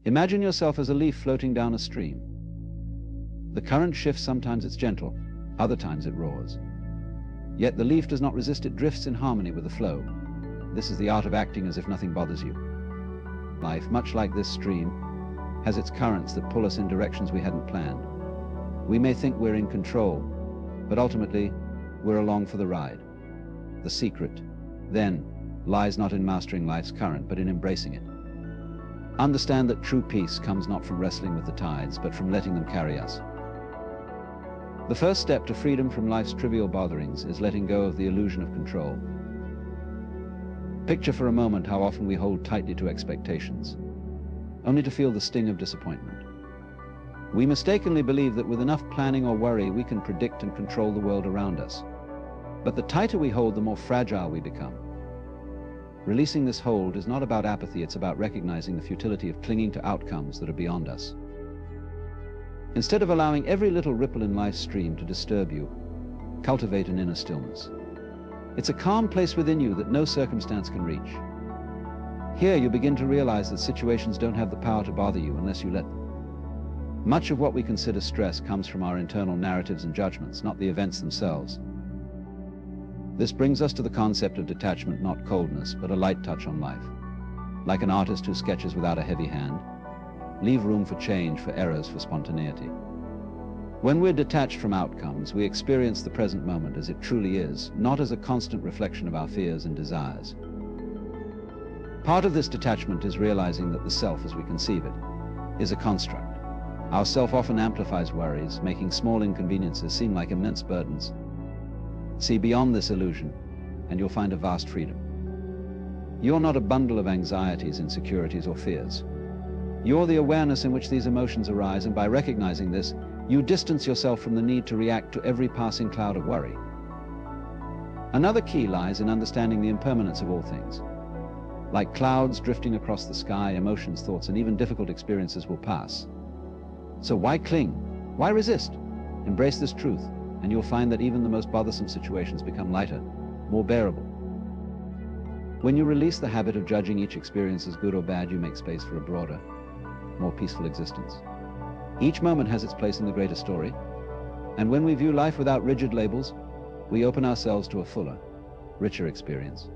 Imagine yourself as a leaf floating down a stream. The current shifts, sometimes it's gentle, other times it roars. Yet the leaf does not resist, it drifts in harmony with the flow. This is the art of acting as if nothing bothers you. Life, much like this stream, has its currents that pull us in directions we hadn't planned. We may think we're in control, but ultimately, we're along for the ride. The secret, then, lies not in mastering life's current, but in embracing it. Understand that true peace comes not from wrestling with the tides, but from letting them carry us. The first step to freedom from life's trivial botherings is letting go of the illusion of control. Picture for a moment how often we hold tightly to expectations, only to feel the sting of disappointment. We mistakenly believe that with enough planning or worry, we can predict and control the world around us. But the tighter we hold, the more fragile we become. Releasing this hold is not about apathy, it's about recognizing the futility of clinging to outcomes that are beyond us. Instead of allowing every little ripple in life's stream to disturb you, cultivate an inner stillness. It's a calm place within you that no circumstance can reach. Here you begin to realize that situations don't have the power to bother you unless you let them. Much of what we consider stress comes from our internal narratives and judgments, not the events themselves. This brings us to the concept of detachment, not coldness, but a light touch on life. Like an artist who sketches without a heavy hand, leave room for change, for errors, for spontaneity. When we're detached from outcomes, we experience the present moment as it truly is, not as a constant reflection of our fears and desires. Part of this detachment is realizing that the self, as we conceive it, is a construct. Our self often amplifies worries, making small inconveniences seem like immense burdens. See beyond this illusion, and you'll find a vast freedom. You're not a bundle of anxieties, insecurities, or fears. You're the awareness in which these emotions arise, and by recognizing this, you distance yourself from the need to react to every passing cloud of worry. Another key lies in understanding the impermanence of all things. Like clouds drifting across the sky, emotions, thoughts, and even difficult experiences will pass. So why cling? Why resist? Embrace this truth, and you'll find that even the most bothersome situations become lighter, more bearable. When you release the habit of judging each experience as good or bad, you make space for a broader, more peaceful existence. Each moment has its place in the greater story, and when we view life without rigid labels, we open ourselves to a fuller, richer experience.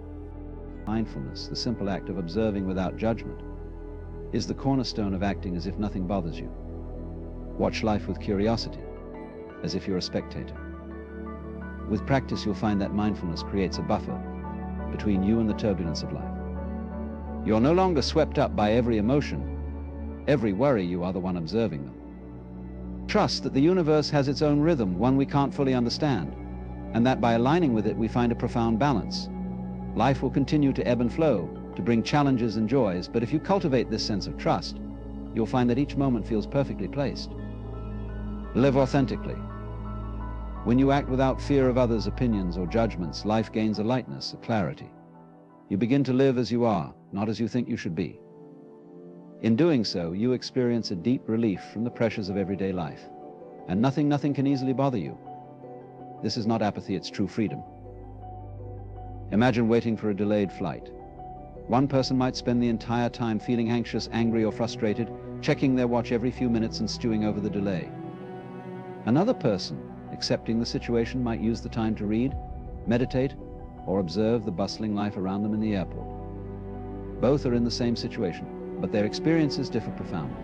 Mindfulness, the simple act of observing without judgment, is the cornerstone of acting as if nothing bothers you. Watch life with curiosity, as if you're a spectator. With practice, you'll find that mindfulness creates a buffer between you and the turbulence of life. You're no longer swept up by every emotion, every worry. You are the one observing them. Trust that the universe has its own rhythm, one we can't fully understand, and that by aligning with it, we find a profound balance. Life will continue to ebb and flow, to bring challenges and joys, but if you cultivate this sense of trust, you'll find that each moment feels perfectly placed. Live authentically. When you act without fear of others' opinions or judgments, life gains a lightness, a clarity. You begin to live as you are, not as you think you should be. In doing so, you experience a deep relief from the pressures of everyday life, and nothing can easily bother you. This is not apathy, it's true freedom. Imagine waiting for a delayed flight. One person might spend the entire time feeling anxious, angry, or frustrated, checking their watch every few minutes and stewing over the delay. Another person, accepting the situation, might use the time to read, meditate, or observe the bustling life around them in the airport. Both are in the same situation, but their experiences differ profoundly.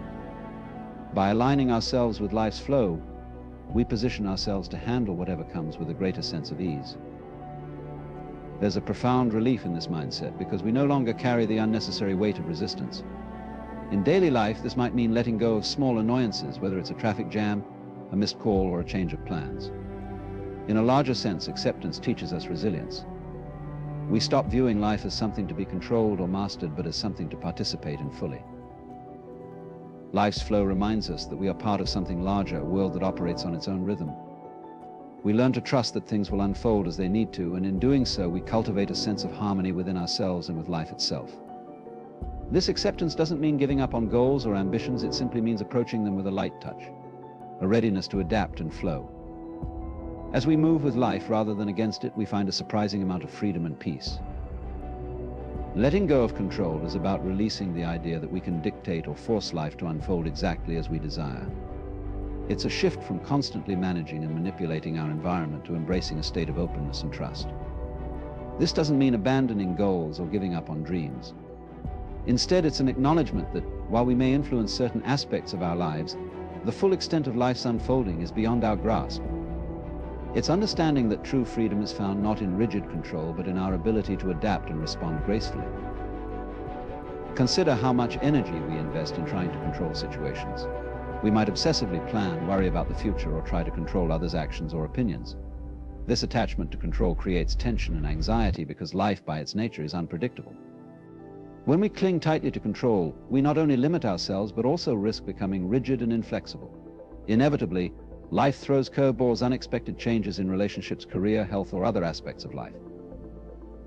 By aligning ourselves with life's flow, we position ourselves to handle whatever comes with a greater sense of ease. There's a profound relief in this mindset because we no longer carry the unnecessary weight of resistance. In daily life, this might mean letting go of small annoyances, whether it's a traffic jam, a missed call, or a change of plans. In a larger sense, acceptance teaches us resilience. We stop viewing life as something to be controlled or mastered, but as something to participate in fully. Life's flow reminds us that we are part of something larger, a world that operates on its own rhythm. We learn to trust that things will unfold as they need to, and in doing so, we cultivate a sense of harmony within ourselves and with life itself. This acceptance doesn't mean giving up on goals or ambitions, it simply means approaching them with a light touch, a readiness to adapt and flow. As we move with life rather than against it, we find a surprising amount of freedom and peace. Letting go of control is about releasing the idea that we can dictate or force life to unfold exactly as we desire. It's a shift from constantly managing and manipulating our environment to embracing a state of openness and trust. This doesn't mean abandoning goals or giving up on dreams. Instead, it's an acknowledgement that while we may influence certain aspects of our lives, the full extent of life's unfolding is beyond our grasp. It's understanding that true freedom is found not in rigid control, but in our ability to adapt and respond gracefully. Consider how much energy we invest in trying to control situations. We might obsessively plan, worry about the future, or try to control others' actions or opinions. This attachment to control creates tension and anxiety because life, by its nature, is unpredictable. When we cling tightly to control, we not only limit ourselves, but also risk becoming rigid and inflexible. Inevitably, life throws curveballs, unexpected changes in relationships, career, health, or other aspects of life.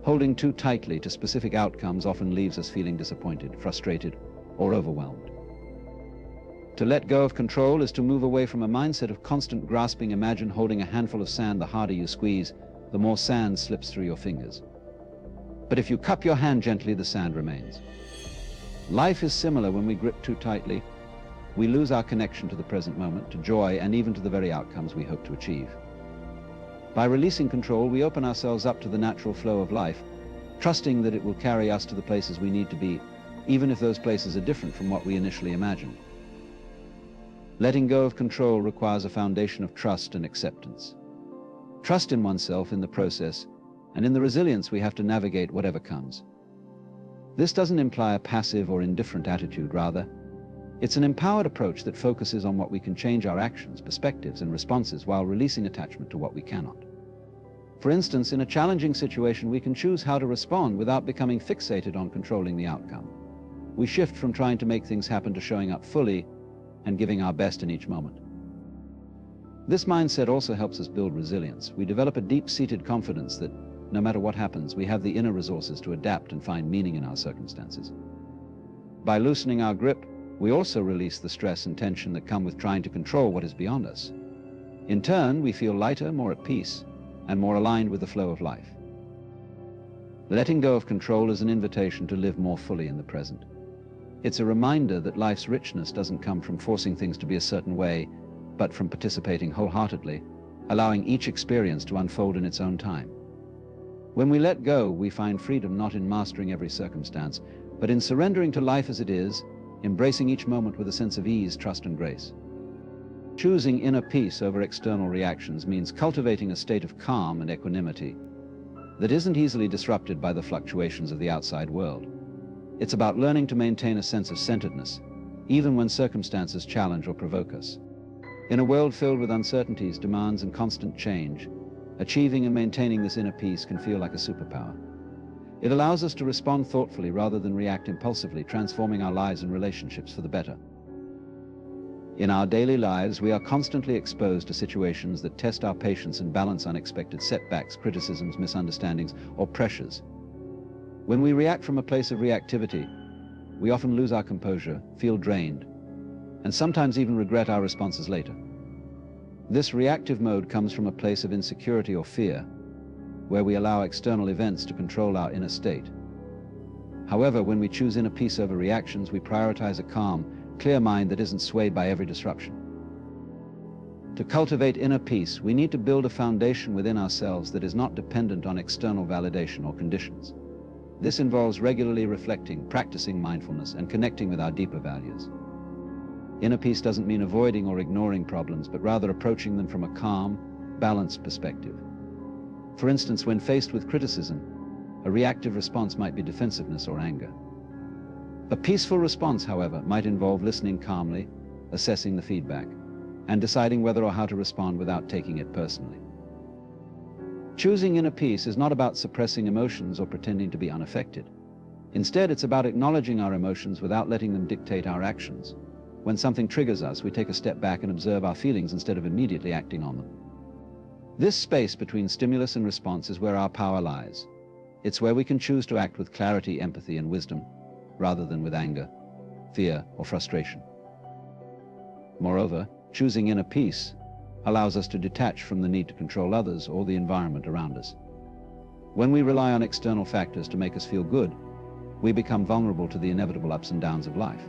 Holding too tightly to specific outcomes often leaves us feeling disappointed, frustrated, or overwhelmed. To let go of control is to move away from a mindset of constant grasping. Imagine holding a handful of sand. The harder you squeeze, the more sand slips through your fingers. But if you cup your hand gently, the sand remains. Life is similar. When we grip too tightly, we lose our connection to the present moment, to joy, and even to the very outcomes we hope to achieve. By releasing control, we open ourselves up to the natural flow of life, trusting that it will carry us to the places we need to be, even if those places are different from what we initially imagined. Letting go of control requires a foundation of trust and acceptance. Trust in oneself in the process, and in the resilience we have to navigate whatever comes. This doesn't imply a passive or indifferent attitude. Rather, it's an empowered approach that focuses on what we can change: our actions, perspectives, and responses, while releasing attachment to what we cannot. For instance, in a challenging situation, we can choose how to respond without becoming fixated on controlling the outcome. We shift from trying to make things happen to showing up fully and giving our best in each moment. This mindset also helps us build resilience. We develop a deep-seated confidence that no matter what happens, we have the inner resources to adapt and find meaning in our circumstances. By loosening our grip, we also release the stress and tension that come with trying to control what is beyond us. In turn, we feel lighter, more at peace, and more aligned with the flow of life. Letting go of control is an invitation to live more fully in the present. It's a reminder that life's richness doesn't come from forcing things to be a certain way, but from participating wholeheartedly, allowing each experience to unfold in its own time. When we let go, we find freedom not in mastering every circumstance, but in surrendering to life as it is, embracing each moment with a sense of ease, trust, and grace. Choosing inner peace over external reactions means cultivating a state of calm and equanimity that isn't easily disrupted by the fluctuations of the outside world. It's about learning to maintain a sense of centeredness, even when circumstances challenge or provoke us. In a world filled with uncertainties, demands, and constant change, achieving and maintaining this inner peace can feel like a superpower. It allows us to respond thoughtfully rather than react impulsively, transforming our lives and relationships for the better. In our daily lives, we are constantly exposed to situations that test our patience and balance unexpected setbacks, criticisms, misunderstandings, or pressures. When we react from a place of reactivity, we often lose our composure, feel drained, and sometimes even regret our responses later. This reactive mode comes from a place of insecurity or fear, where we allow external events to control our inner state. However, when we choose inner peace over reactions, we prioritize a calm, clear mind that isn't swayed by every disruption. To cultivate inner peace, we need to build a foundation within ourselves that is not dependent on external validation or conditions. This involves regularly reflecting, practicing mindfulness, and connecting with our deeper values. Inner peace doesn't mean avoiding or ignoring problems, but rather approaching them from a calm, balanced perspective. For instance, when faced with criticism, a reactive response might be defensiveness or anger. A peaceful response, however, might involve listening calmly, assessing the feedback, and deciding whether or how to respond without taking it personally. Choosing inner peace is not about suppressing emotions or pretending to be unaffected. Instead, it's about acknowledging our emotions without letting them dictate our actions. When something triggers us, we take a step back and observe our feelings instead of immediately acting on them. This space between stimulus and response is where our power lies. It's where we can choose to act with clarity, empathy, and wisdom, rather than with anger, fear, or frustration. Moreover, choosing inner peace allows us to detach from the need to control others or the environment around us. When we rely on external factors to make us feel good, we become vulnerable to the inevitable ups and downs of life.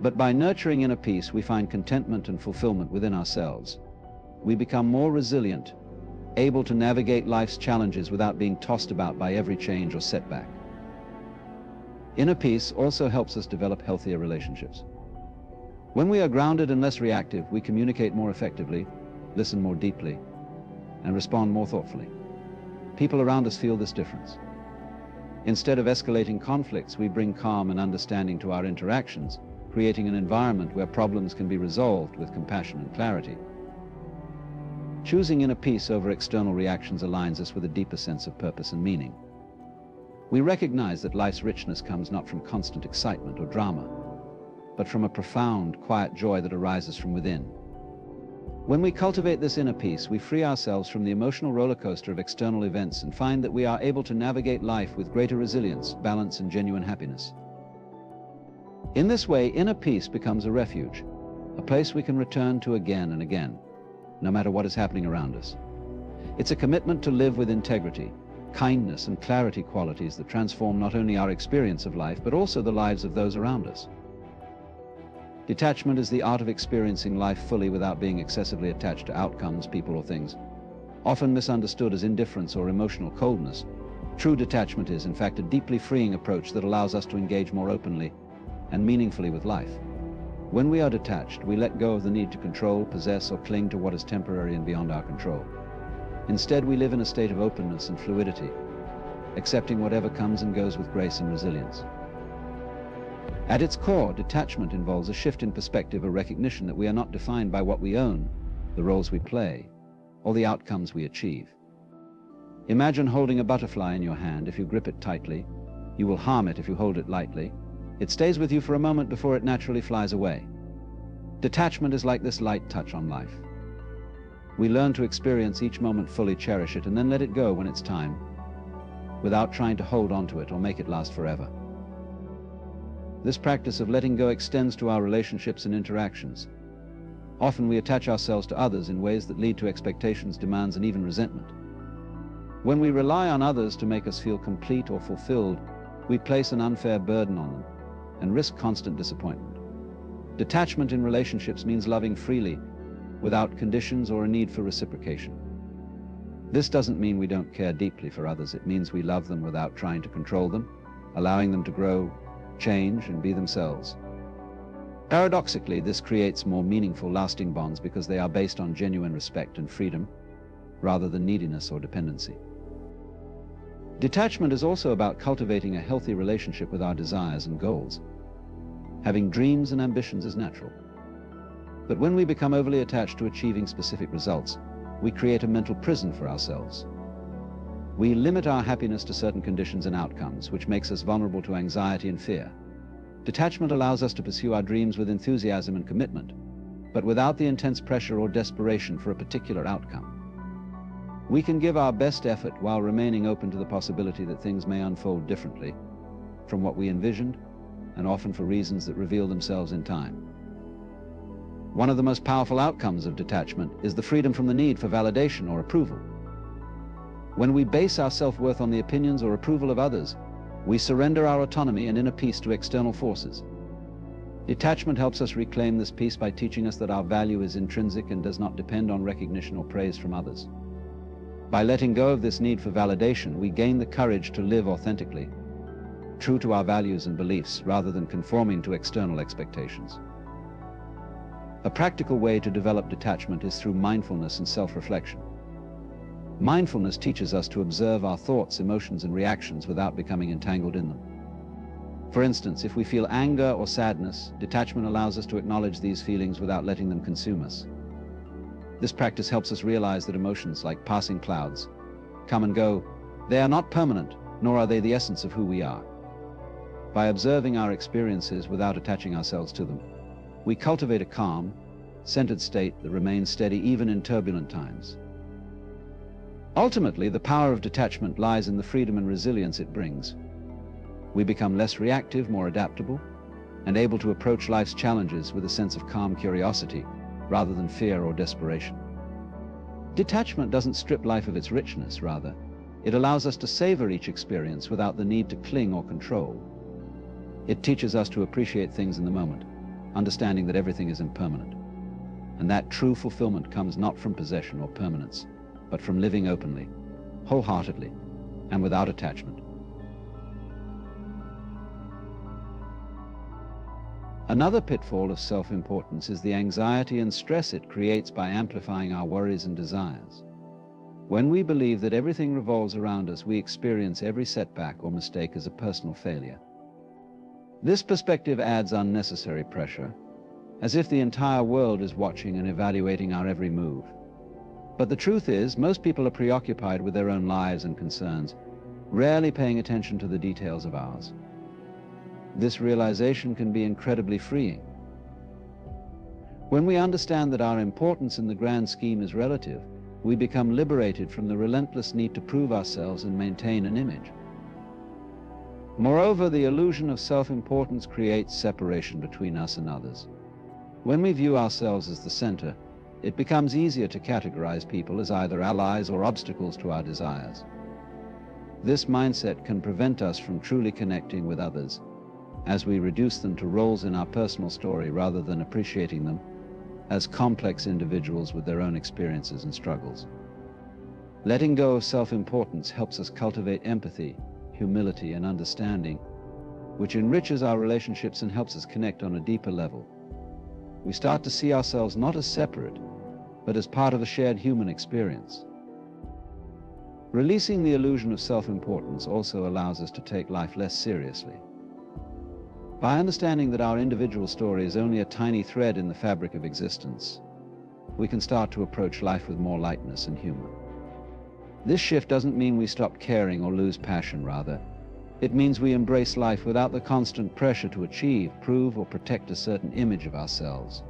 But by nurturing inner peace, we find contentment and fulfillment within ourselves. We become more resilient, able to navigate life's challenges without being tossed about by every change or setback. Inner peace also helps us develop healthier relationships. When we are grounded and less reactive, we communicate more effectively, listen more deeply, and respond more thoughtfully. People around us feel this difference. Instead of escalating conflicts, we bring calm and understanding to our interactions, creating an environment where problems can be resolved with compassion and clarity. Choosing inner peace over external reactions aligns us with a deeper sense of purpose and meaning. We recognize that life's richness comes not from constant excitement or drama, but from a profound, quiet joy that arises from within. When we cultivate this inner peace, we free ourselves from the emotional roller coaster of external events and find that we are able to navigate life with greater resilience, balance, and genuine happiness. In this way, inner peace becomes a refuge, a place we can return to again and again, no matter what is happening around us. It's a commitment to live with integrity, kindness, and clarity, qualities that transform not only our experience of life, but also the lives of those around us. Detachment is the art of experiencing life fully without being excessively attached to outcomes, people, or things. Often misunderstood as indifference or emotional coldness, true detachment is, in fact, a deeply freeing approach that allows us to engage more openly and meaningfully with life. When we are detached, we let go of the need to control, possess, or cling to what is temporary and beyond our control. Instead, we live in a state of openness and fluidity, accepting whatever comes and goes with grace and resilience. At its core, detachment involves a shift in perspective, a recognition that we are not defined by what we own, the roles we play, or the outcomes we achieve. Imagine holding a butterfly in your hand. If you grip it tightly, you will harm it. If you hold it lightly, it stays with you for a moment before it naturally flies away. Detachment is like this light touch on life. We learn to experience each moment fully, cherish it, and then let it go when it's time, without trying to hold on to it or make it last forever. This practice of letting go extends to our relationships and interactions. Often we attach ourselves to others in ways that lead to expectations, demands, and even resentment. When we rely on others to make us feel complete or fulfilled, we place an unfair burden on them and risk constant disappointment. Detachment in relationships means loving freely, without conditions or a need for reciprocation. This doesn't mean we don't care deeply for others. It means we love them without trying to control them, allowing them to grow, change, and be themselves. Paradoxically, this creates more meaningful, lasting bonds because they are based on genuine respect and freedom, rather than neediness or dependency. Detachment is also about cultivating a healthy relationship with our desires and goals. Having dreams and ambitions is natural. But when we become overly attached to achieving specific results, we create a mental prison for ourselves. We limit our happiness to certain conditions and outcomes, which makes us vulnerable to anxiety and fear. Detachment allows us to pursue our dreams with enthusiasm and commitment, but without the intense pressure or desperation for a particular outcome. We can give our best effort while remaining open to the possibility that things may unfold differently from what we envisioned, and often for reasons that reveal themselves in time. One of the most powerful outcomes of detachment is the freedom from the need for validation or approval. When we base our self-worth on the opinions or approval of others, we surrender our autonomy and inner peace to external forces. Detachment helps us reclaim this peace by teaching us that our value is intrinsic and does not depend on recognition or praise from others. By letting go of this need for validation, we gain the courage to live authentically, true to our values and beliefs, rather than conforming to external expectations. A practical way to develop detachment is through mindfulness and self-reflection. Mindfulness teaches us to observe our thoughts, emotions, and reactions without becoming entangled in them. For instance, if we feel anger or sadness, detachment allows us to acknowledge these feelings without letting them consume us. This practice helps us realize that emotions, like passing clouds, come and go. They are not permanent, nor are they the essence of who we are. By observing our experiences without attaching ourselves to them, we cultivate a calm, centered state that remains steady even in turbulent times. Ultimately, the power of detachment lies in the freedom and resilience it brings. We become less reactive, more adaptable, and able to approach life's challenges with a sense of calm curiosity, rather than fear or desperation. Detachment doesn't strip life of its richness, rather, It allows us to savor each experience without the need to cling or control. It teaches us to appreciate things in the moment, understanding that everything is impermanent. And that true fulfillment comes not from possession or permanence, but from living openly, wholeheartedly, and without attachment. Another pitfall of self-importance is the anxiety and stress it creates by amplifying our worries and desires. When we believe that everything revolves around us, we experience every setback or mistake as a personal failure. This perspective adds unnecessary pressure, as if the entire world is watching and evaluating our every move. But the truth is, most people are preoccupied with their own lives and concerns, rarely paying attention to the details of ours. This realization can be incredibly freeing. When we understand that our importance in the grand scheme is relative, we become liberated from the relentless need to prove ourselves and maintain an image. Moreover, the illusion of self-importance creates separation between us and others. When we view ourselves as the center, it becomes easier to categorize people as either allies or obstacles to our desires. This mindset can prevent us from truly connecting with others, as we reduce them to roles in our personal story rather than appreciating them as complex individuals with their own experiences and struggles. Letting go of self-importance helps us cultivate empathy, humility, and understanding, which enriches our relationships and helps us connect on a deeper level. We start to see ourselves not as separate, but as part of a shared human experience. Releasing the illusion of self-importance also allows us to take life less seriously. By understanding that our individual story is only a tiny thread in the fabric of existence, we can start to approach life with more lightness and humor. This shift doesn't mean we stop caring or lose passion, rather. It means we embrace life without the constant pressure to achieve, prove, or protect a certain image of ourselves.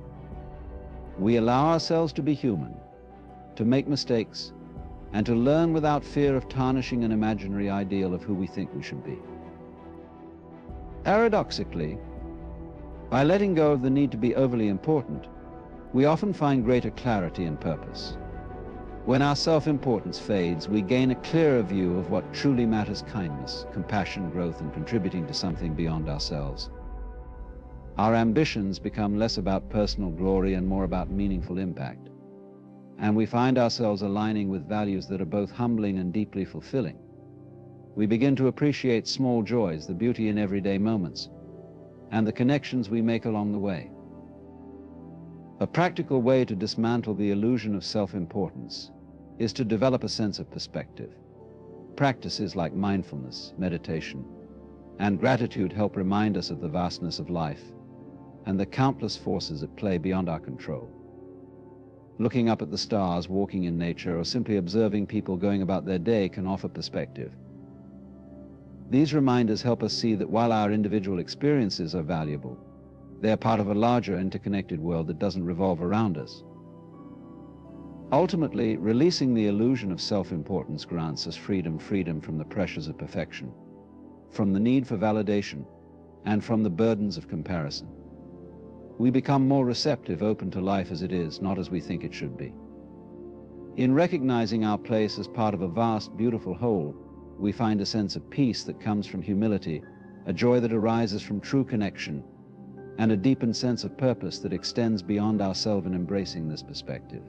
We allow ourselves to be human, to make mistakes, and to learn without fear of tarnishing an imaginary ideal of who we think we should be. Paradoxically, by letting go of the need to be overly important, we often find greater clarity and purpose. When our self-importance fades, we gain a clearer view of what truly matters: kindness, compassion, growth, and contributing to something beyond ourselves. Our ambitions become less about personal glory and more about meaningful impact. And we find ourselves aligning with values that are both humbling and deeply fulfilling. We begin to appreciate small joys, the beauty in everyday moments, and the connections we make along the way. A practical way to dismantle the illusion of self-importance is to develop a sense of perspective. Practices like mindfulness, meditation, and gratitude help remind us of the vastness of life and the countless forces at play beyond our control. Looking up at the stars, walking in nature, or simply observing people going about their day can offer perspective. These reminders help us see that while our individual experiences are valuable, they are part of a larger interconnected world that doesn't revolve around us. Ultimately, releasing the illusion of self-importance grants us freedom from the pressures of perfection, from the need for validation, and from the burdens of comparison. We become more receptive, open to life as it is, not as we think it should be. In recognizing our place as part of a vast, beautiful whole, we find a sense of peace that comes from humility, a joy that arises from true connection, and a deepened sense of purpose that extends beyond ourselves in embracing this perspective.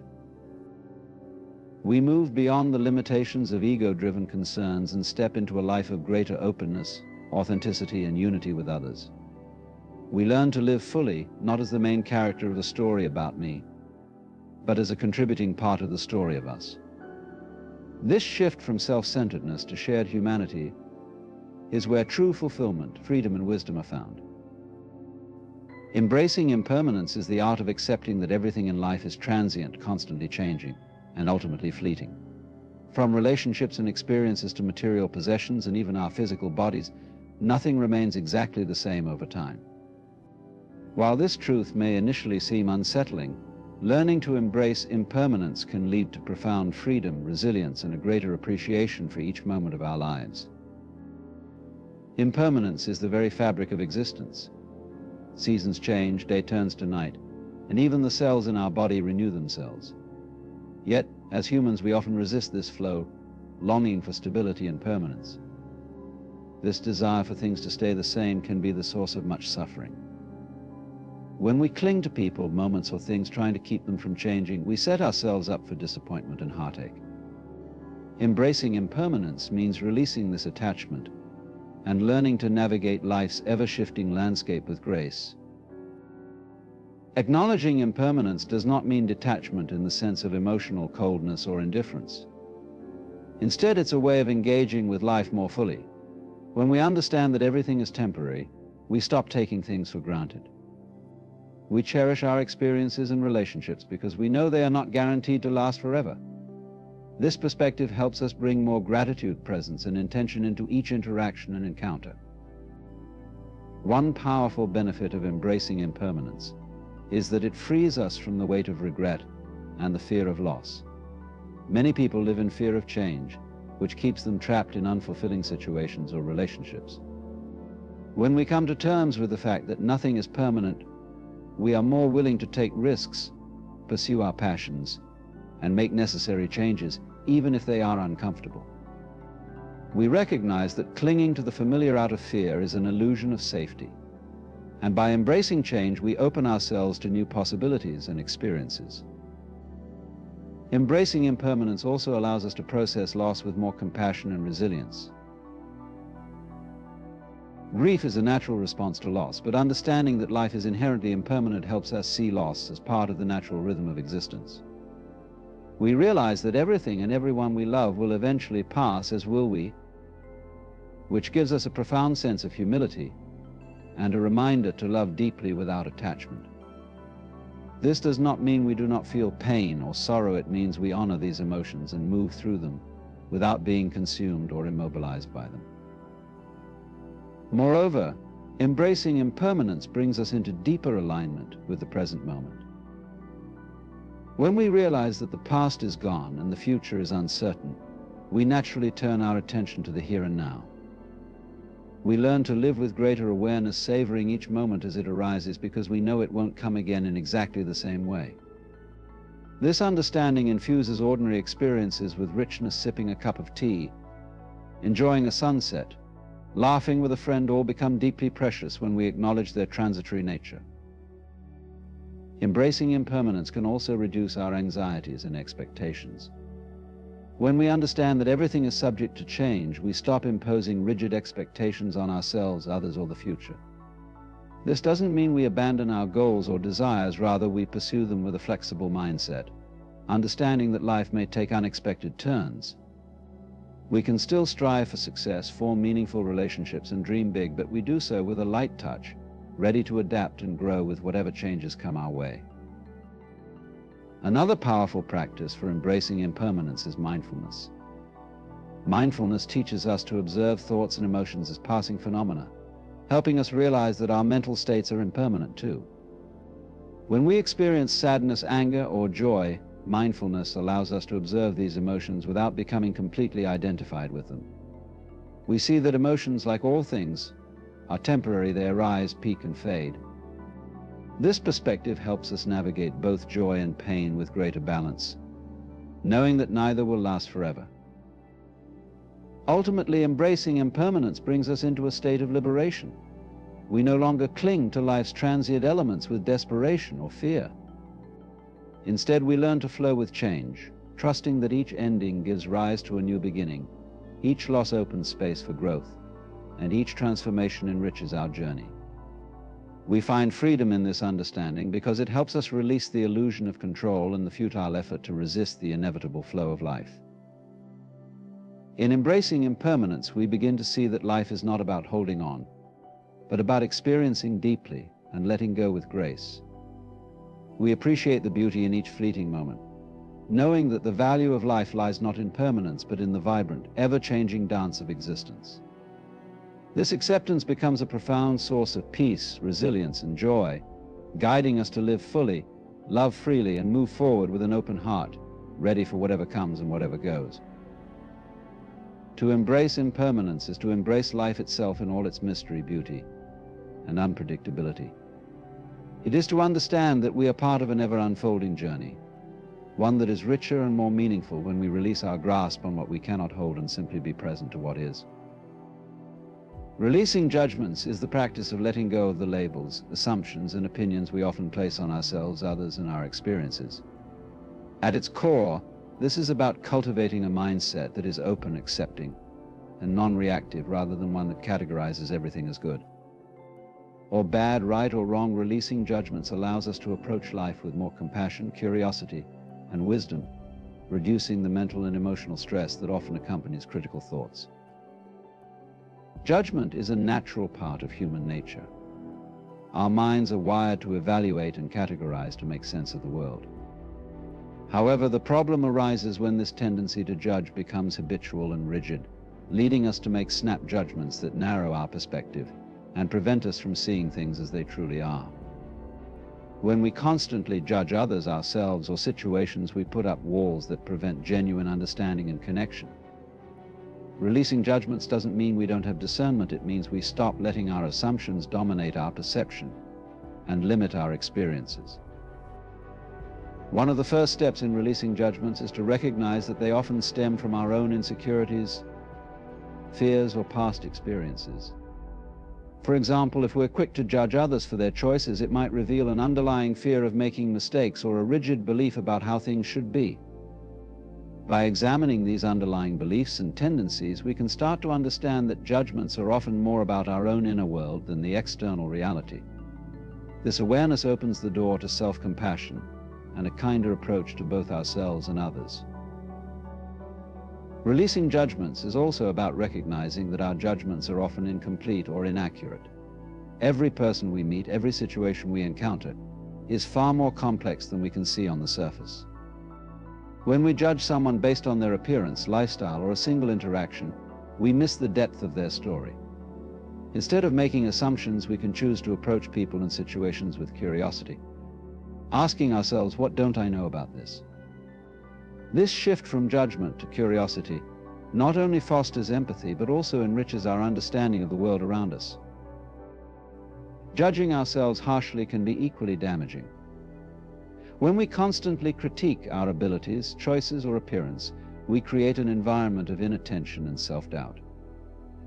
We move beyond the limitations of ego-driven concerns and step into a life of greater openness, authenticity, and unity with others. We learn to live fully, not as the main character of a story about me, but as a contributing part of the story of us. This shift from self-centeredness to shared humanity is where true fulfillment, freedom, and wisdom are found. Embracing impermanence is the art of accepting that everything in life is transient, constantly changing, and ultimately fleeting. From relationships and experiences to material possessions and even our physical bodies, nothing remains exactly the same over time. While this truth may initially seem unsettling, learning to embrace impermanence can lead to profound freedom, resilience, and a greater appreciation for each moment of our lives. Impermanence is the very fabric of existence. Seasons change, day turns to night, and even the cells in our body renew themselves. Yet, as humans, we often resist this flow, longing for stability and permanence. This desire for things to stay the same can be the source of much suffering. When we cling to people, moments, or things trying to keep them from changing, we set ourselves up for disappointment and heartache. Embracing impermanence means releasing this attachment and learning to navigate life's ever-shifting landscape with grace. Acknowledging impermanence does not mean detachment in the sense of emotional coldness or indifference. Instead, it's a way of engaging with life more fully. When we understand that everything is temporary, we stop taking things for granted. We cherish our experiences and relationships because we know they are not guaranteed to last forever. This perspective helps us bring more gratitude, presence, and intention into each interaction and encounter. One powerful benefit of embracing impermanence is that it frees us from the weight of regret and the fear of loss. Many people live in fear of change, which keeps them trapped in unfulfilling situations or relationships. When we come to terms with the fact that nothing is permanent, we are more willing to take risks, pursue our passions, and make necessary changes, even if they are uncomfortable. We recognize that clinging to the familiar out of fear is an illusion of safety, and by embracing change, we open ourselves to new possibilities and experiences. Embracing impermanence also allows us to process loss with more compassion and resilience. Grief is a natural response to loss, but understanding that life is inherently impermanent helps us see loss as part of the natural rhythm of existence. We realize that everything and everyone we love will eventually pass, as will we, which gives us a profound sense of humility and a reminder to love deeply without attachment. This does not mean we do not feel pain or sorrow. It means we honor these emotions and move through them without being consumed or immobilized by them. Moreover, embracing impermanence brings us into deeper alignment with the present moment. When we realize that the past is gone and the future is uncertain, we naturally turn our attention to the here and now. We learn to live with greater awareness, savoring each moment as it arises because we know it won't come again in exactly the same way. This understanding infuses ordinary experiences with richness. Sipping a cup of tea, enjoying a sunset, laughing with a friend all become deeply precious when we acknowledge their transitory nature. Embracing impermanence can also reduce our anxieties and expectations. When we understand that everything is subject to change, we stop imposing rigid expectations on ourselves, others, or the future. This doesn't mean we abandon our goals or desires. Rather, we pursue them with a flexible mindset, understanding that life may take unexpected turns. We can still strive for success, form meaningful relationships, and dream big, but we do so with a light touch, ready to adapt and grow with whatever changes come our way. Another powerful practice for embracing impermanence is mindfulness. Mindfulness teaches us to observe thoughts and emotions as passing phenomena, helping us realize that our mental states are impermanent too. When we experience sadness, anger, or joy, mindfulness allows us to observe these emotions without becoming completely identified with them. We see that emotions, like all things, are temporary. They arise, peak, and fade. This perspective helps us navigate both joy and pain with greater balance, knowing that neither will last forever. Ultimately, embracing impermanence brings us into a state of liberation. We no longer cling to life's transient elements with desperation or fear. Instead, we learn to flow with change, trusting that each ending gives rise to a new beginning, each loss opens space for growth, and each transformation enriches our journey. We find freedom in this understanding because it helps us release the illusion of control and the futile effort to resist the inevitable flow of life. In embracing impermanence, we begin to see that life is not about holding on, but about experiencing deeply and letting go with grace. We appreciate the beauty in each fleeting moment, knowing that the value of life lies not in permanence, but in the vibrant, ever-changing dance of existence. This acceptance becomes a profound source of peace, resilience, and joy, guiding us to live fully, love freely, and move forward with an open heart, ready for whatever comes and whatever goes. To embrace impermanence is to embrace life itself in all its mystery, beauty, and unpredictability. It is to understand that we are part of an ever-unfolding journey, one that is richer and more meaningful when we release our grasp on what we cannot hold and simply be present to what is. Releasing judgments is the practice of letting go of the labels, assumptions, and opinions we often place on ourselves, others, and our experiences. At its core, this is about cultivating a mindset that is open, accepting, and non-reactive rather than one that categorizes everything as good or bad, right or wrong. Releasing judgments allows us to approach life with more compassion, curiosity, and wisdom, reducing the mental and emotional stress that often accompanies critical thoughts. Judgment is a natural part of human nature. Our minds are wired to evaluate and categorize to make sense of the world. However, the problem arises when this tendency to judge becomes habitual and rigid, leading us to make snap judgments that narrow our perspective and prevent us from seeing things as they truly are. When we constantly judge others, ourselves, or situations, we put up walls that prevent genuine understanding and connection. Releasing judgments doesn't mean we don't have discernment. It means we stop letting our assumptions dominate our perception and limit our experiences. One of the first steps in releasing judgments is to recognize that they often stem from our own insecurities, fears, or past experiences. For example, if we're quick to judge others for their choices, it might reveal an underlying fear of making mistakes or a rigid belief about how things should be. By examining these underlying beliefs and tendencies, we can start to understand that judgments are often more about our own inner world than the external reality. This awareness opens the door to self-compassion and a kinder approach to both ourselves and others. Releasing judgments is also about recognizing that our judgments are often incomplete or inaccurate. Every person we meet, every situation we encounter, is far more complex than we can see on the surface. When we judge someone based on their appearance, lifestyle, or a single interaction, we miss the depth of their story. Instead of making assumptions, we can choose to approach people and situations with curiosity, asking ourselves, what don't I know about this? This shift from judgment to curiosity not only fosters empathy, but also enriches our understanding of the world around us. Judging ourselves harshly can be equally damaging. When we constantly critique our abilities, choices, or appearance, we create an environment of inattention and self-doubt.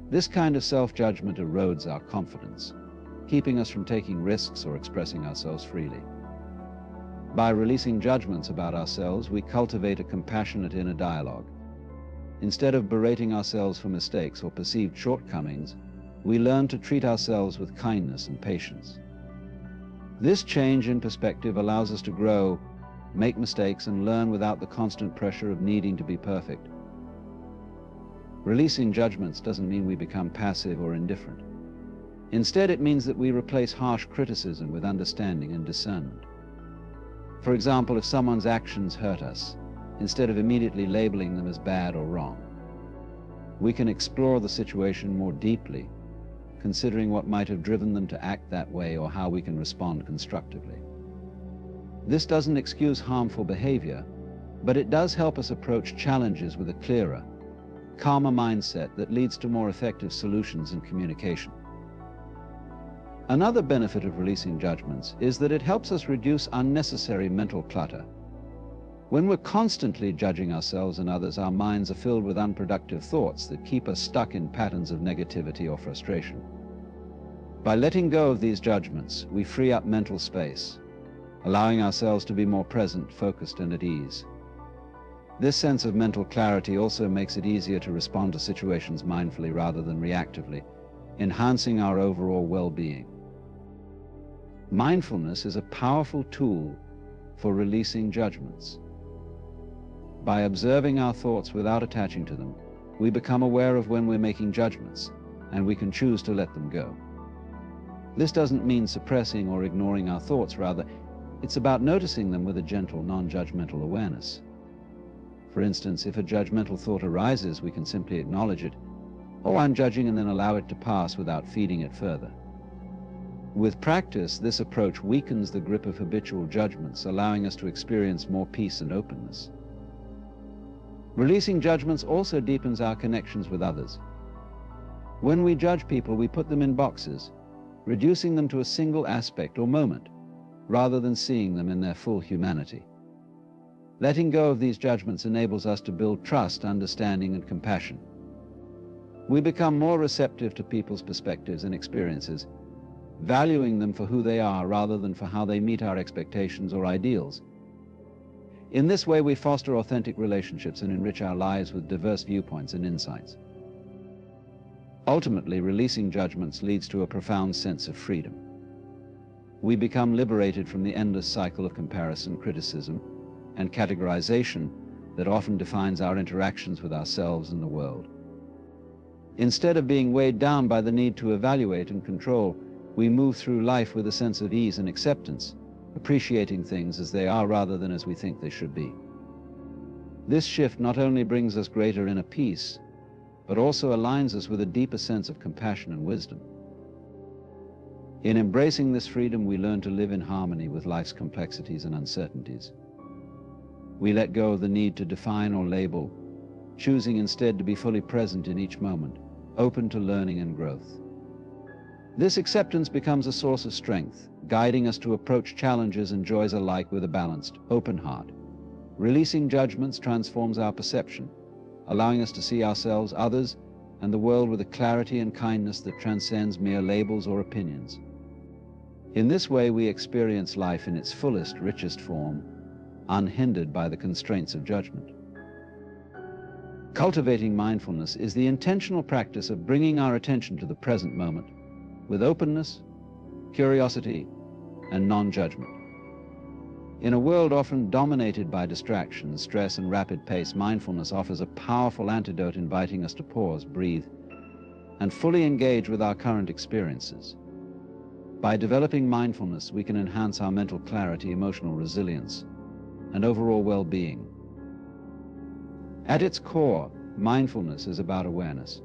This kind of self-judgment erodes our confidence, keeping us from taking risks or expressing ourselves freely. By releasing judgments about ourselves, we cultivate a compassionate inner dialogue. Instead of berating ourselves for mistakes or perceived shortcomings, we learn to treat ourselves with kindness and patience. This change in perspective allows us to grow, make mistakes, and learn without the constant pressure of needing to be perfect. Releasing judgments doesn't mean we become passive or indifferent. Instead, it means that we replace harsh criticism with understanding and discernment. For example, if someone's actions hurt us, instead of immediately labeling them as bad or wrong, we can explore the situation more deeply, considering what might have driven them to act that way or how we can respond constructively. This doesn't excuse harmful behavior, but it does help us approach challenges with a clearer, calmer mindset that leads to more effective solutions and communication. Another benefit of releasing judgments is that it helps us reduce unnecessary mental clutter. When we're constantly judging ourselves and others, our minds are filled with unproductive thoughts that keep us stuck in patterns of negativity or frustration. By letting go of these judgments, we free up mental space, allowing ourselves to be more present, focused, and at ease. This sense of mental clarity also makes it easier to respond to situations mindfully rather than reactively, enhancing our overall well-being. Mindfulness is a powerful tool for releasing judgments. By observing our thoughts without attaching to them, we become aware of when we're making judgments, and we can choose to let them go. This doesn't mean suppressing or ignoring our thoughts. Rather, it's about noticing them with a gentle, non-judgmental awareness. For instance, if a judgmental thought arises, we can simply acknowledge it. "Oh, I'm judging," and then allow it to pass without feeding it further. With practice, this approach weakens the grip of habitual judgments, allowing us to experience more peace and openness. Releasing judgments also deepens our connections with others. When we judge people, we put them in boxes, reducing them to a single aspect or moment, rather than seeing them in their full humanity. Letting go of these judgments enables us to build trust, understanding, and compassion. We become more receptive to people's perspectives and experiences, valuing them for who they are rather than for how they meet our expectations or ideals. In this way, we foster authentic relationships and enrich our lives with diverse viewpoints and insights. Ultimately, releasing judgments leads to a profound sense of freedom. We become liberated from the endless cycle of comparison, criticism, and categorization that often defines our interactions with ourselves and the world. Instead of being weighed down by the need to evaluate and control, we move through life with a sense of ease and acceptance, appreciating things as they are rather than as we think they should be. This shift not only brings us greater inner peace, but also aligns us with a deeper sense of compassion and wisdom. In embracing this freedom, we learn to live in harmony with life's complexities and uncertainties. We let go of the need to define or label, choosing instead to be fully present in each moment, open to learning and growth. This acceptance becomes a source of strength, guiding us to approach challenges and joys alike with a balanced, open heart. Releasing judgments transforms our perception, allowing us to see ourselves, others, and the world with a clarity and kindness that transcends mere labels or opinions. In this way, we experience life in its fullest, richest form, unhindered by the constraints of judgment. Cultivating mindfulness is the intentional practice of bringing our attention to the present moment with openness, curiosity, and non-judgment. In a world often dominated by distractions, stress, and rapid pace, mindfulness offers a powerful antidote, inviting us to pause, breathe, and fully engage with our current experiences. By developing mindfulness, we can enhance our mental clarity, emotional resilience, and overall well-being. At its core, mindfulness is about awareness.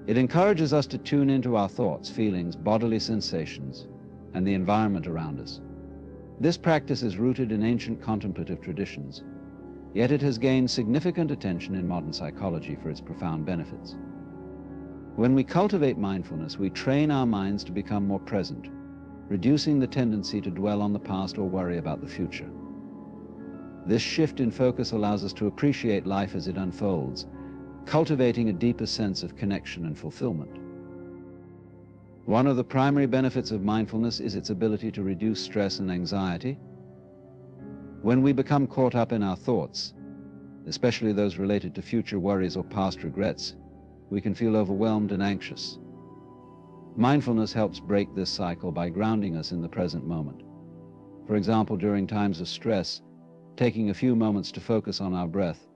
It encourages us to tune into our thoughts, feelings, bodily sensations, and the environment around us. This practice is rooted in ancient contemplative traditions, yet it has gained significant attention in modern psychology for its profound benefits. When we cultivate mindfulness, we train our minds to become more present, reducing the tendency to dwell on the past or worry about the future. This shift in focus allows us to appreciate life as it unfolds, cultivating a deeper sense of connection and fulfillment. One of the primary benefits of mindfulness is its ability to reduce stress and anxiety. When we become caught up in our thoughts, especially those related to future worries or past regrets, we can feel overwhelmed and anxious. Mindfulness helps break this cycle by grounding us in the present moment. For example, during times of stress, taking a few moments to focus on our breath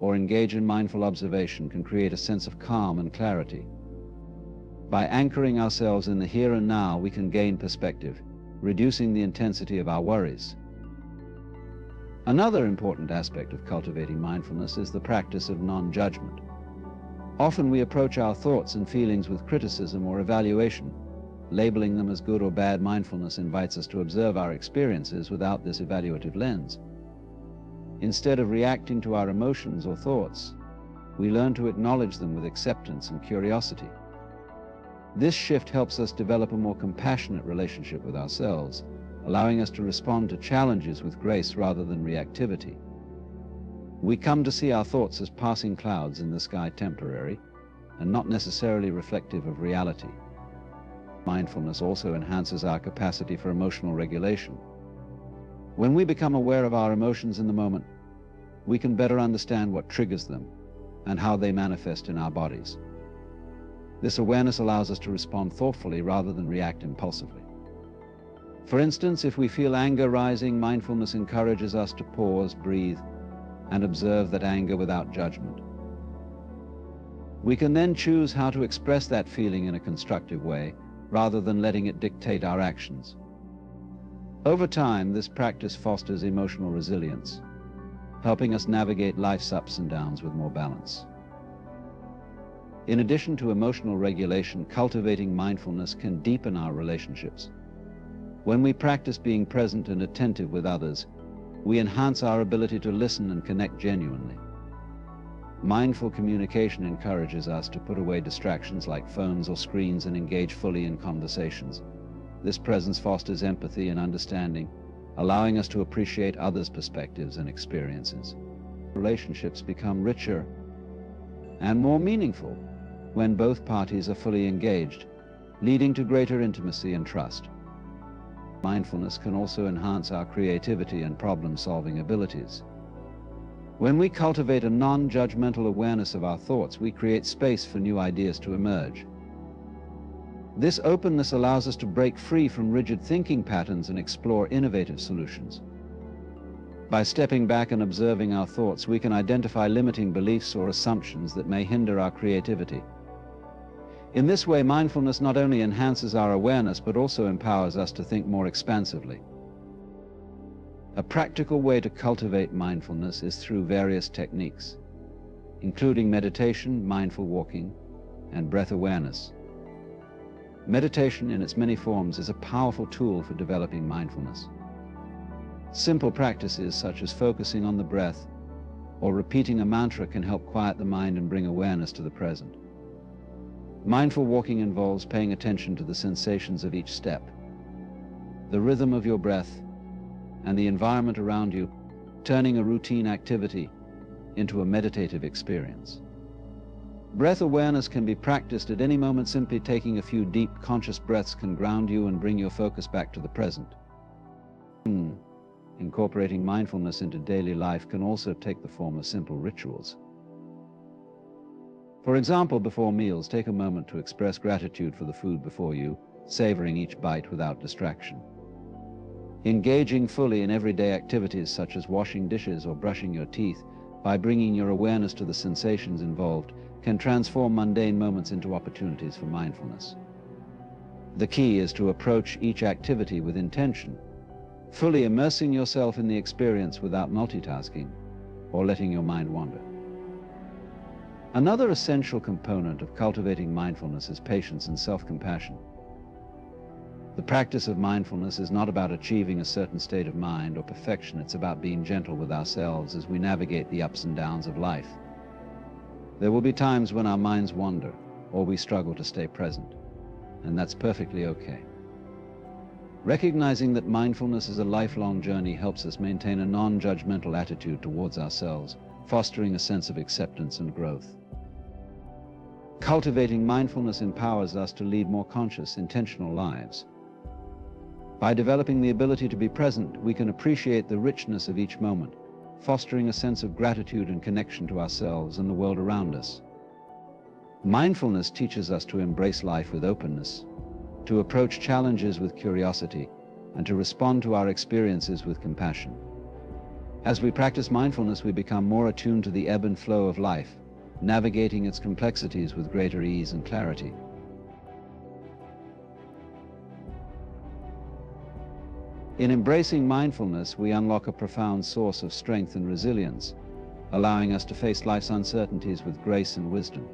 or engage in mindful observation can create a sense of calm and clarity. By anchoring ourselves in the here and now, we can gain perspective, reducing the intensity of our worries. Another important aspect of cultivating mindfulness is the practice of non-judgment. Often we approach our thoughts and feelings with criticism or evaluation. Labeling them as good or bad, mindfulness invites us to observe our experiences without this evaluative lens. Instead of reacting to our emotions or thoughts, we learn to acknowledge them with acceptance and curiosity. This shift helps us develop a more compassionate relationship with ourselves, allowing us to respond to challenges with grace rather than reactivity. We come to see our thoughts as passing clouds in the sky, temporary, and not necessarily reflective of reality. Mindfulness also enhances our capacity for emotional regulation. When we become aware of our emotions in the moment, we can better understand what triggers them and how they manifest in our bodies. This awareness allows us to respond thoughtfully rather than react impulsively. For instance, if we feel anger rising, mindfulness encourages us to pause, breathe, and observe that anger without judgment. We can then choose how to express that feeling in a constructive way, rather than letting it dictate our actions. Over time, this practice fosters emotional resilience, helping us navigate life's ups and downs with more balance. In addition to emotional regulation, cultivating mindfulness can deepen our relationships. When we practice being present and attentive with others, we enhance our ability to listen and connect genuinely. Mindful communication encourages us to put away distractions like phones or screens and engage fully in conversations. This presence fosters empathy and understanding, allowing us to appreciate others' perspectives and experiences. Relationships become richer and more meaningful when both parties are fully engaged, leading to greater intimacy and trust. Mindfulness can also enhance our creativity and problem-solving abilities. When we cultivate a non-judgmental awareness of our thoughts, we create space for new ideas to emerge. This openness allows us to break free from rigid thinking patterns and explore innovative solutions. By stepping back and observing our thoughts, we can identify limiting beliefs or assumptions that may hinder our creativity. In this way, mindfulness not only enhances our awareness, but also empowers us to think more expansively. A practical way to cultivate mindfulness is through various techniques, including meditation, mindful walking, and breath awareness. Meditation in its many forms is a powerful tool for developing mindfulness. Simple practices such as focusing on the breath or repeating a mantra can help quiet the mind and bring awareness to the present. Mindful walking involves paying attention to the sensations of each step, the rhythm of your breath, and the environment around you, turning a routine activity into a meditative experience. Breath awareness can be practiced at any moment. Simply taking a few deep, conscious breaths can ground you and bring your focus back to the present. Incorporating mindfulness into daily life can also take the form of simple rituals. For example, before meals, take a moment to express gratitude for the food before you, savoring each bite without distraction. Engaging fully in everyday activities such as washing dishes or brushing your teeth, by bringing your awareness to the sensations involved, can transform mundane moments into opportunities for mindfulness. The key is to approach each activity with intention, fully immersing yourself in the experience without multitasking or letting your mind wander. Another essential component of cultivating mindfulness is patience and self-compassion. The practice of mindfulness is not about achieving a certain state of mind or perfection. It's about being gentle with ourselves as we navigate the ups and downs of life. There will be times when our minds wander or we struggle to stay present, and that's perfectly okay. Recognizing that mindfulness is a lifelong journey helps us maintain a non-judgmental attitude towards ourselves, fostering a sense of acceptance and growth. Cultivating mindfulness empowers us to lead more conscious, intentional lives. By developing the ability to be present, we can appreciate the richness of each moment, fostering a sense of gratitude and connection to ourselves and the world around us. Mindfulness teaches us to embrace life with openness, to approach challenges with curiosity, and to respond to our experiences with compassion. As we practice mindfulness, we become more attuned to the ebb and flow of life, navigating its complexities with greater ease and clarity. In embracing mindfulness, we unlock a profound source of strength and resilience, allowing us to face life's uncertainties with grace and wisdom.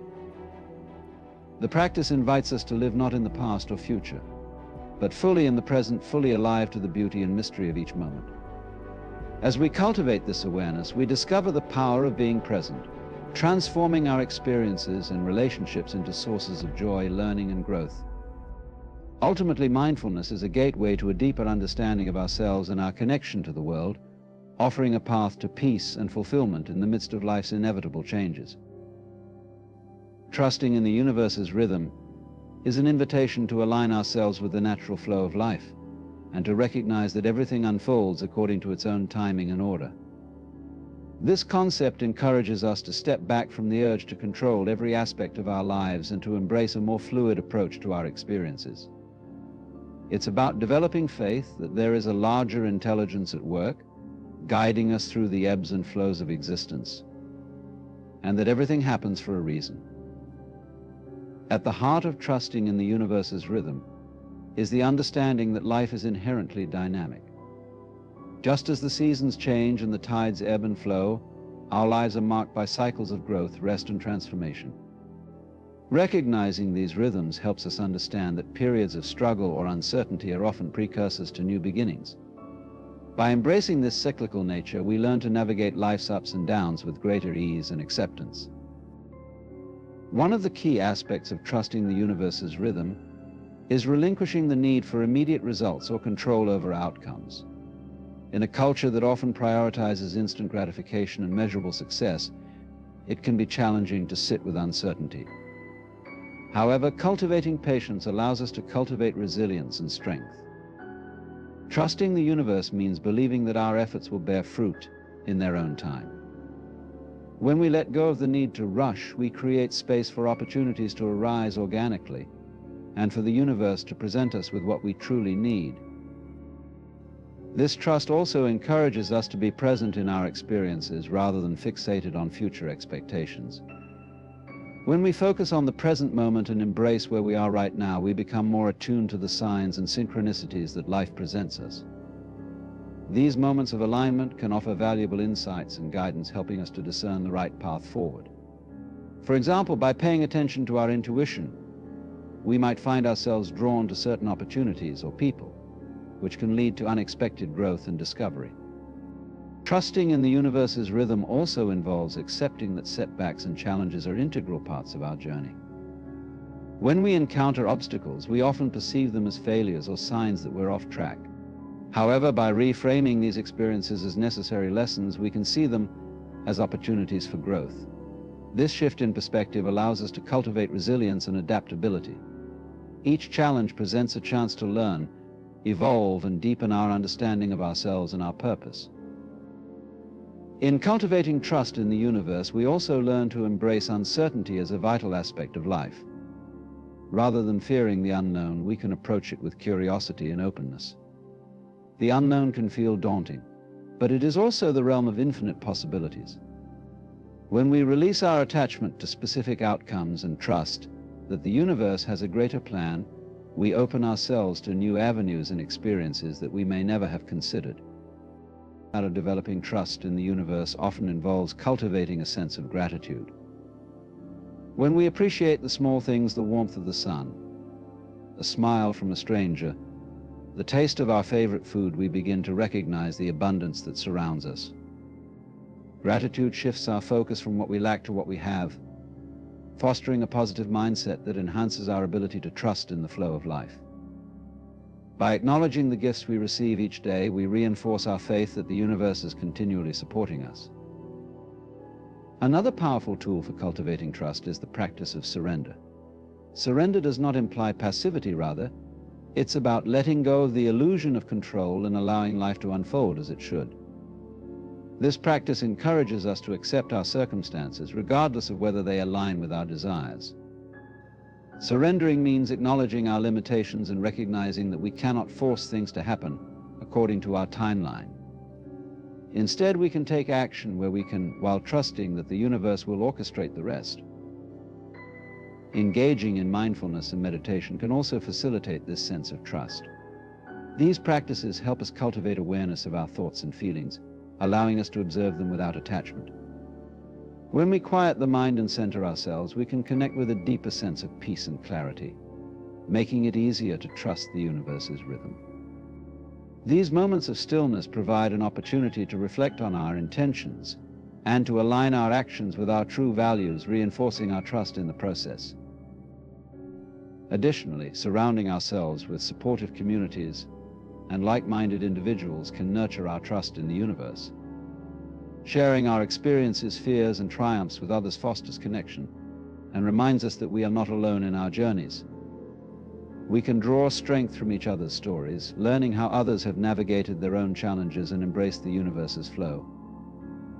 The practice invites us to live not in the past or future, but fully in the present, fully alive to the beauty and mystery of each moment. As we cultivate this awareness, we discover the power of being present, transforming our experiences and relationships into sources of joy, learning, and growth. Ultimately, mindfulness is a gateway to a deeper understanding of ourselves and our connection to the world, offering a path to peace and fulfillment in the midst of life's inevitable changes. Trusting in the universe's rhythm is an invitation to align ourselves with the natural flow of life and to recognize that everything unfolds according to its own timing and order. This concept encourages us to step back from the urge to control every aspect of our lives and to embrace a more fluid approach to our experiences. It's about developing faith that there is a larger intelligence at work, guiding us through the ebbs and flows of existence, and that everything happens for a reason. At the heart of trusting in the universe's rhythm is the understanding that life is inherently dynamic. Just as the seasons change and the tides ebb and flow, our lives are marked by cycles of growth, rest, and transformation. Recognizing these rhythms helps us understand that periods of struggle or uncertainty are often precursors to new beginnings. By embracing this cyclical nature, we learn to navigate life's ups and downs with greater ease and acceptance. One of the key aspects of trusting the universe's rhythm is relinquishing the need for immediate results or control over outcomes. In a culture that often prioritizes instant gratification and measurable success, it can be challenging to sit with uncertainty. However, cultivating patience allows us to cultivate resilience and strength. Trusting the universe means believing that our efforts will bear fruit in their own time. When we let go of the need to rush, we create space for opportunities to arise organically and for the universe to present us with what we truly need. This trust also encourages us to be present in our experiences rather than fixated on future expectations. When we focus on the present moment and embrace where we are right now, we become more attuned to the signs and synchronicities that life presents us. These moments of alignment can offer valuable insights and guidance, helping us to discern the right path forward. For example, by paying attention to our intuition, we might find ourselves drawn to certain opportunities or people, which can lead to unexpected growth and discovery. Trusting in the universe's rhythm also involves accepting that setbacks and challenges are integral parts of our journey. When we encounter obstacles, we often perceive them as failures or signs that we're off track. However, by reframing these experiences as necessary lessons, we can see them as opportunities for growth. This shift in perspective allows us to cultivate resilience and adaptability. Each challenge presents a chance to learn, evolve, and deepen our understanding of ourselves and our purpose. In cultivating trust in the universe, we also learn to embrace uncertainty as a vital aspect of life. Rather than fearing the unknown, we can approach it with curiosity and openness. The unknown can feel daunting, but it is also the realm of infinite possibilities. When we release our attachment to specific outcomes and trust that the universe has a greater plan, we open ourselves to new avenues and experiences that we may never have considered. Part of developing trust in the universe often involves cultivating a sense of gratitude. When we appreciate the small things, the warmth of the sun, a smile from a stranger, the taste of our favorite food, we begin to recognize the abundance that surrounds us. Gratitude shifts our focus from what we lack to what we have, fostering a positive mindset that enhances our ability to trust in the flow of life. By acknowledging the gifts we receive each day, we reinforce our faith that the universe is continually supporting us. Another powerful tool for cultivating trust is the practice of surrender. Surrender does not imply passivity, rather, it's about letting go of the illusion of control and allowing life to unfold as it should. This practice encourages us to accept our circumstances, regardless of whether they align with our desires. Surrendering means acknowledging our limitations and recognizing that we cannot force things to happen according to our timeline. Instead, we can take action where we can, while trusting that the universe will orchestrate the rest. Engaging in mindfulness and meditation can also facilitate this sense of trust. These practices help us cultivate awareness of our thoughts and feelings, allowing us to observe them without attachment. When we quiet the mind and center ourselves, we can connect with a deeper sense of peace and clarity, making it easier to trust the universe's rhythm. These moments of stillness provide an opportunity to reflect on our intentions and to align our actions with our true values, reinforcing our trust in the process. Additionally, surrounding ourselves with supportive communities and like-minded individuals can nurture our trust in the universe. Sharing our experiences, fears, and triumphs with others fosters connection and reminds us that we are not alone in our journeys. We can draw strength from each other's stories, learning how others have navigated their own challenges and embraced the universe's flow.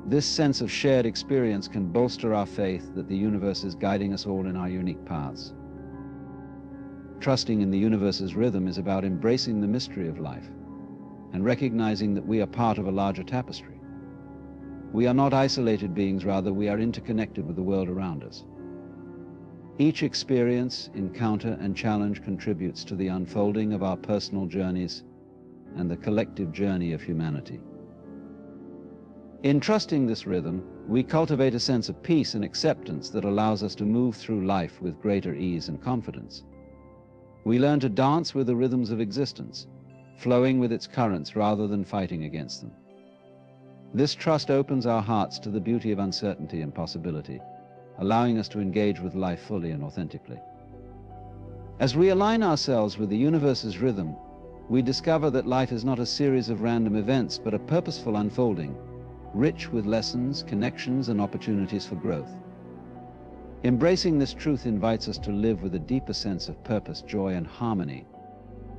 This sense of shared experience can bolster our faith that the universe is guiding us all in our unique paths. Trusting in the universe's rhythm is about embracing the mystery of life and recognizing that we are part of a larger tapestry. We are not isolated beings, rather, we are interconnected with the world around us. Each experience, encounter, and challenge contributes to the unfolding of our personal journeys and the collective journey of humanity. In trusting this rhythm, we cultivate a sense of peace and acceptance that allows us to move through life with greater ease and confidence. We learn to dance with the rhythms of existence, flowing with its currents rather than fighting against them. This trust opens our hearts to the beauty of uncertainty and possibility, allowing us to engage with life fully and authentically. As we align ourselves with the universe's rhythm, we discover that life is not a series of random events, but a purposeful unfolding, rich with lessons, connections, and opportunities for growth. Embracing this truth invites us to live with a deeper sense of purpose, joy, and harmony,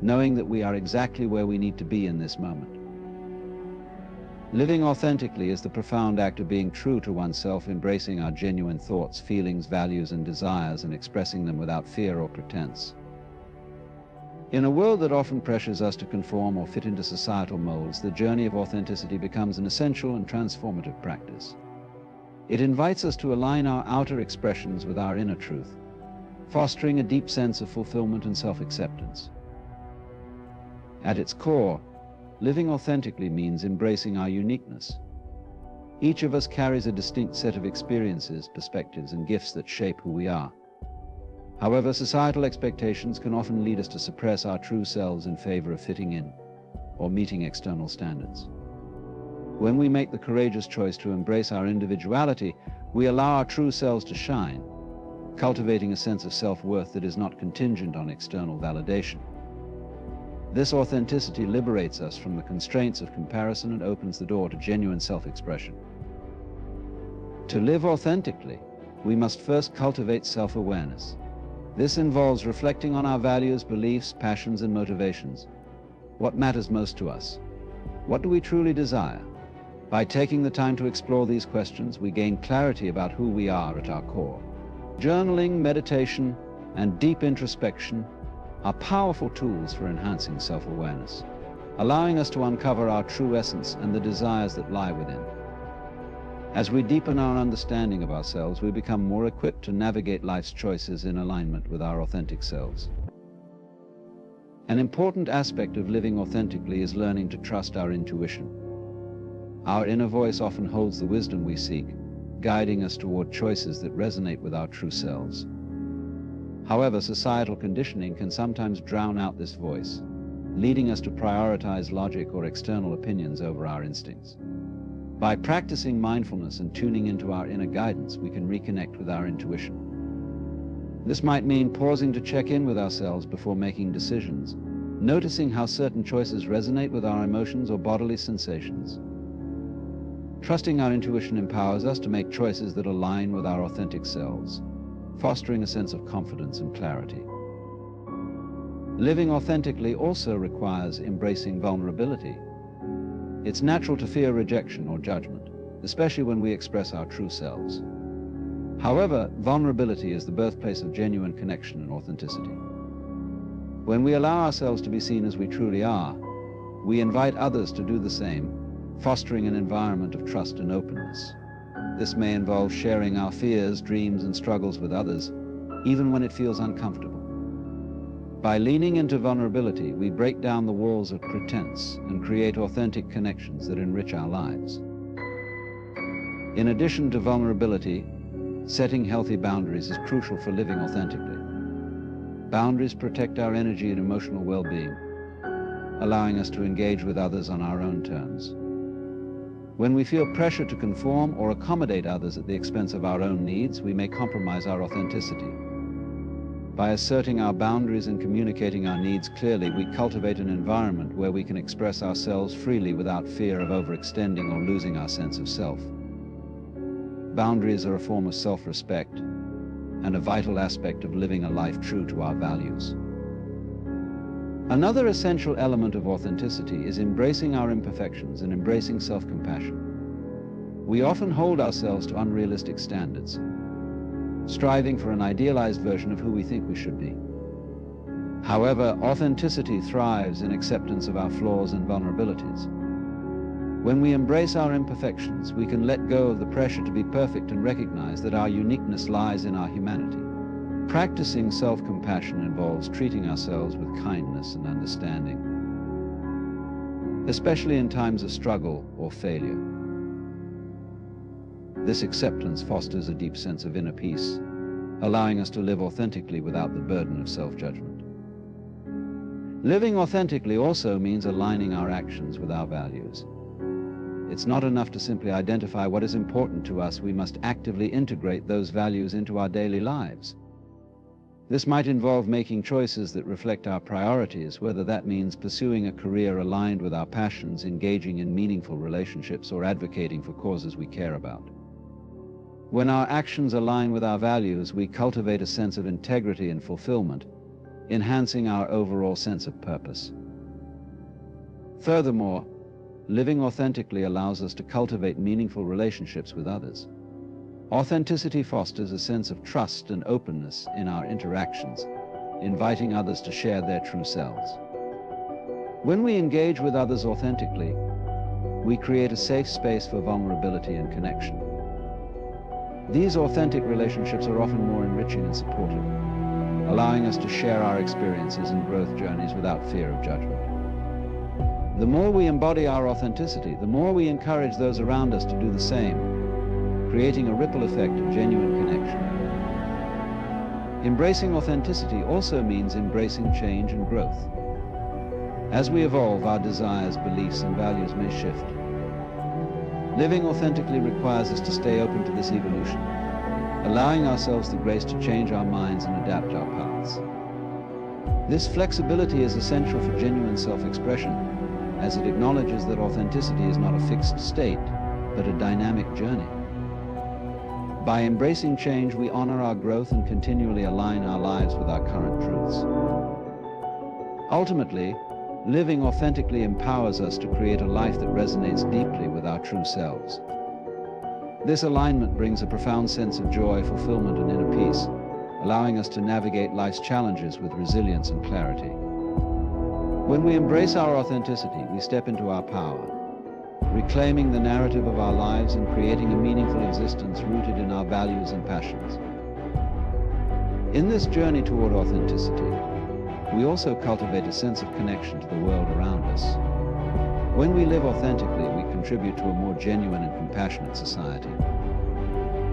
knowing that we are exactly where we need to be in this moment. Living authentically is the profound act of being true to oneself, embracing our genuine thoughts, feelings, values, and desires, and expressing them without fear or pretense. In a world that often pressures us to conform or fit into societal molds, the journey of authenticity becomes an essential and transformative practice. It invites us to align our outer expressions with our inner truth, fostering a deep sense of fulfillment and self-acceptance. At its core, living authentically means embracing our uniqueness. Each of us carries a distinct set of experiences, perspectives, and gifts that shape who we are. However, societal expectations can often lead us to suppress our true selves in favor of fitting in or meeting external standards. When we make the courageous choice to embrace our individuality, we allow our true selves to shine, cultivating a sense of self-worth that is not contingent on external validation. This authenticity liberates us from the constraints of comparison and opens the door to genuine self-expression. To live authentically, we must first cultivate self-awareness. This involves reflecting on our values, beliefs, passions, and motivations. What matters most to us? What do we truly desire? By taking the time to explore these questions, we gain clarity about who we are at our core. Journaling, meditation, and deep introspection are powerful tools for enhancing self-awareness, allowing us to uncover our true essence and the desires that lie within. As we deepen our understanding of ourselves, we become more equipped to navigate life's choices in alignment with our authentic selves. An important aspect of living authentically is learning to trust our intuition. Our inner voice often holds the wisdom we seek, guiding us toward choices that resonate with our true selves. However, societal conditioning can sometimes drown out this voice, leading us to prioritize logic or external opinions over our instincts. By practicing mindfulness and tuning into our inner guidance, we can reconnect with our intuition. This might mean pausing to check in with ourselves before making decisions, noticing how certain choices resonate with our emotions or bodily sensations. Trusting our intuition empowers us to make choices that align with our authentic selves, fostering a sense of confidence and clarity. Living authentically also requires embracing vulnerability. It's natural to fear rejection or judgment, especially when we express our true selves. However, vulnerability is the birthplace of genuine connection and authenticity. When we allow ourselves to be seen as we truly are, we invite others to do the same, fostering an environment of trust and openness. This may involve sharing our fears, dreams, and struggles with others, even when it feels uncomfortable. By leaning into vulnerability, we break down the walls of pretense and create authentic connections that enrich our lives. In addition to vulnerability, setting healthy boundaries is crucial for living authentically. Boundaries protect our energy and emotional well-being, allowing us to engage with others on our own terms. When we feel pressure to conform or accommodate others at the expense of our own needs, we may compromise our authenticity. By asserting our boundaries and communicating our needs clearly, we cultivate an environment where we can express ourselves freely without fear of overextending or losing our sense of self. Boundaries are a form of self-respect and a vital aspect of living a life true to our values. Another essential element of authenticity is embracing our imperfections and embracing self-compassion. We often hold ourselves to unrealistic standards, striving for an idealized version of who we think we should be. However, authenticity thrives in acceptance of our flaws and vulnerabilities. When we embrace our imperfections, we can let go of the pressure to be perfect and recognize that our uniqueness lies in our humanity. Practicing self-compassion involves treating ourselves with kindness and understanding, especially in times of struggle or failure. This acceptance fosters a deep sense of inner peace, allowing us to live authentically without the burden of self-judgment. Living authentically also means aligning our actions with our values. It's not enough to simply identify what is important to us. We must actively integrate those values into our daily lives. This might involve making choices that reflect our priorities, whether that means pursuing a career aligned with our passions, engaging in meaningful relationships, or advocating for causes we care about. When our actions align with our values, we cultivate a sense of integrity and fulfillment, enhancing our overall sense of purpose. Furthermore, living authentically allows us to cultivate meaningful relationships with others. Authenticity fosters a sense of trust and openness in our interactions, inviting others to share their true selves. When we engage with others authentically, we create a safe space for vulnerability and connection. These authentic relationships are often more enriching and supportive, allowing us to share our experiences and growth journeys without fear of judgment. The more we embody our authenticity, the more we encourage those around us to do the same, creating a ripple effect of genuine connection. Embracing authenticity also means embracing change and growth. As we evolve, our desires, beliefs, and values may shift. Living authentically requires us to stay open to this evolution, allowing ourselves the grace to change our minds and adapt our paths. This flexibility is essential for genuine self-expression, as it acknowledges that authenticity is not a fixed state, but a dynamic journey. By embracing change, we honor our growth and continually align our lives with our current truths. Ultimately, living authentically empowers us to create a life that resonates deeply with our true selves. This alignment brings a profound sense of joy, fulfillment, and inner peace, allowing us to navigate life's challenges with resilience and clarity. When we embrace our authenticity, we step into our power, reclaiming the narrative of our lives and creating a meaningful existence rooted in our values and passions. In this journey toward authenticity, we also cultivate a sense of connection to the world around us. When we live authentically, we contribute to a more genuine and compassionate society.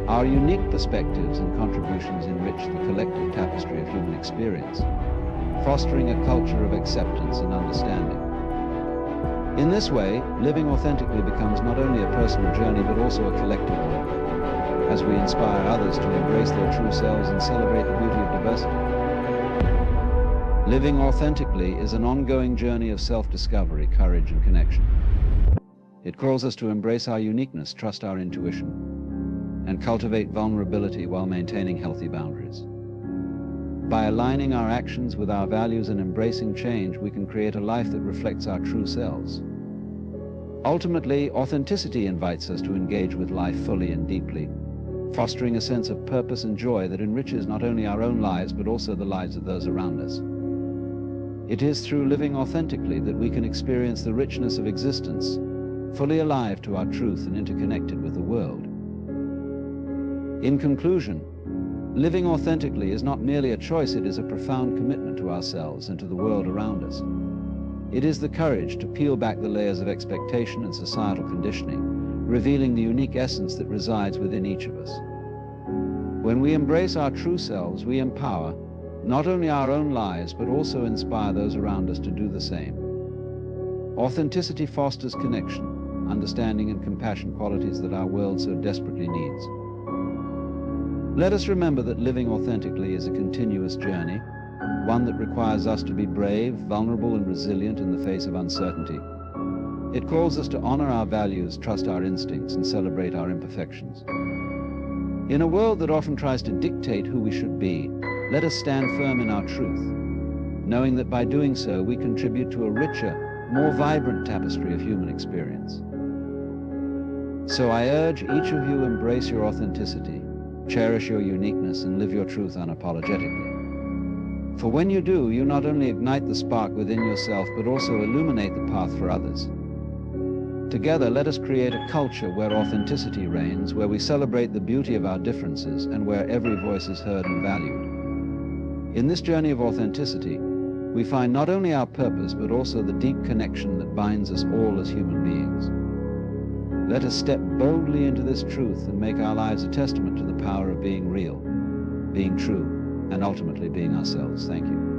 Our unique perspectives and contributions enrich the collective tapestry of human experience, fostering a culture of acceptance and understanding. In this way, living authentically becomes not only a personal journey but also a collective one, as we inspire others to embrace their true selves and celebrate the beauty of diversity. Living authentically is an ongoing journey of self-discovery, courage, and connection. It calls us to embrace our uniqueness, trust our intuition, and cultivate vulnerability while maintaining healthy boundaries. By aligning our actions with our values and embracing change, we can create a life that reflects our true selves. Ultimately, authenticity invites us to engage with life fully and deeply, fostering a sense of purpose and joy that enriches not only our own lives but also the lives of those around us. It is through living authentically that we can experience the richness of existence, fully alive to our truth and interconnected with the world. In conclusion, living authentically is not merely a choice, it is a profound commitment to ourselves and to the world around us. It is the courage to peel back the layers of expectation and societal conditioning, revealing the unique essence that resides within each of us. When we embrace our true selves, we empower not only our own lives, but also inspire those around us to do the same. Authenticity fosters connection, understanding, and compassion, qualities that our world so desperately needs. Let us remember that living authentically is a continuous journey, one that requires us to be brave, vulnerable, and resilient in the face of uncertainty. It calls us to honor our values, trust our instincts, and celebrate our imperfections. In a world that often tries to dictate who we should be, let us stand firm in our truth, knowing that by doing so we contribute to a richer, more vibrant tapestry of human experience. So I urge each of you embrace your authenticity, cherish your uniqueness, and live your truth unapologetically. For when you do, you not only ignite the spark within yourself, but also illuminate the path for others. Together, let us create a culture where authenticity reigns, where we celebrate the beauty of our differences, and where every voice is heard and valued. In this journey of authenticity, we find not only our purpose, but also the deep connection that binds us all as human beings. Let us step boldly into this truth and make our lives a testament to the power of being real, being true, and ultimately being ourselves. Thank you.